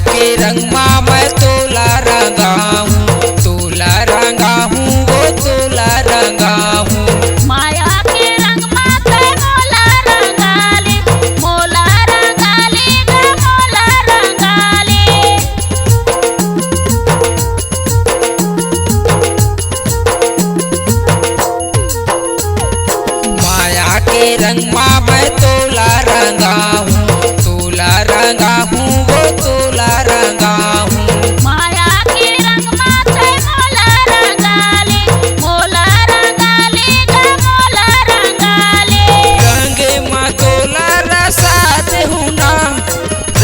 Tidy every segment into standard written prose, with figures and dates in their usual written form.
के रंग माँ मैं तोला रंगा हूँ, तोला रंगा हूँ, वो तोला रंगा हूँ। माया के रंग माते मोला रंगाले, मोला रंगाले ग मोला रंगाले। माया के रंग माँ मैं तोला रंगा हूँ, तोला रंगा हूँ, वो तोला रंगा हूँ। माया के रंग माते मोला रंगाले, मोला रंगाले ग मोला रंगाले। रंगे माँ तोला रसाते हूँ ना,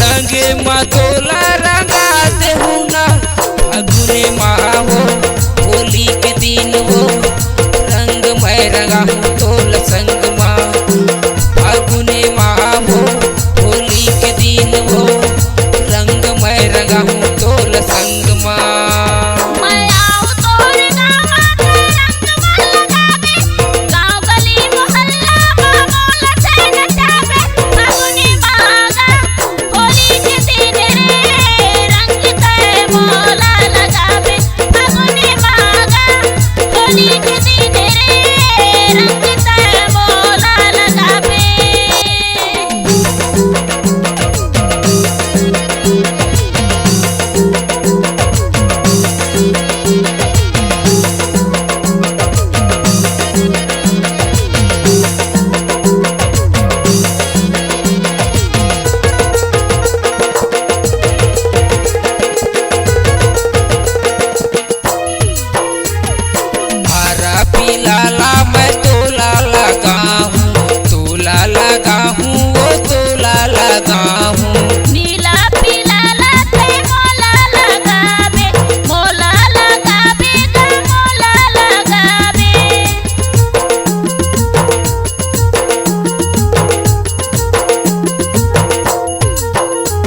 रंगे माँ तोला रंगाते हूँ ना। फगुने माँ हो होली के दिन हो, रंग मैं रंगा हूँ तोल संग माँ। फगुने माँ हो होली के दिन हो, रंग मैं रंगा हूँ तोल संग माँ। मैं आऊं तोर गाँव माते रंग मन लगावे, गाँव गली मोहल्ला में मोला से नचावे। फगुनी मागा होली के दिन रे, रंग ते मोला लगावे। फगुनी मागा होली के दिन रे, रंग ते मोला लगावे। हरा पीला ला मैं तोला लगा हूँ, तोला लगा हूँ, वो तोला लगा हूँ। नीला पीला लाते मोला लगावे, मोला लगावे ग मोला लगावे।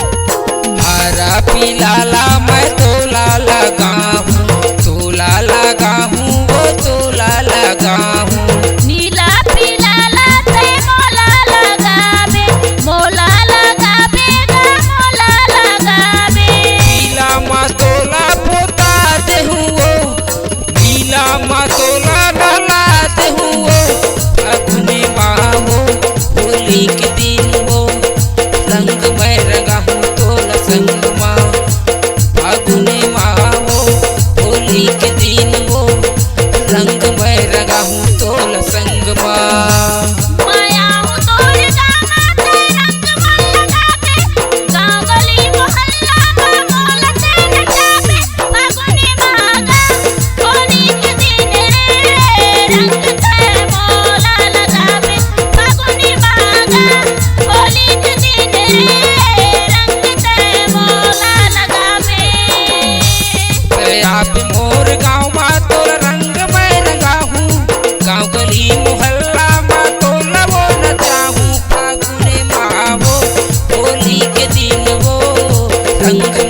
हरा पीला ला मैं तोला लगा हूँ, तोला लगा हूँ, वो तोला लगा हूँ। नीला पीला लाते मोला लगावे, मोला लगावे ग मोला लगावे। पीला माँ तोला पोताते हूँ वो, पीला माँ तोला नहलाते हूँ वो। फगुने माँ हो होली के दिन हो, रंग मैं रंगा हूँ तोल संग माँ। फगुने माँ हो होली के दिन हो, रंग मैं रंगा हूँ तोल संग माँ। मैं आऊं तोर गाँव माते रंग मन लगावे, गाँव गली मोहल्ला में मोला से नचावे। फगुनी मागा होली के दिन रे, रंग ते मोला लगावे। फगुनी मागा होली के दिन रे, रंग ते मोला लगावे। अरे आप मोर गाँव माँ तोर रंग मैं रंगा हूँ, गाँव गली मोहल्ला माँ तोला वो नचा हूँ। फागुने माँ वो होली के दिन वो, रंग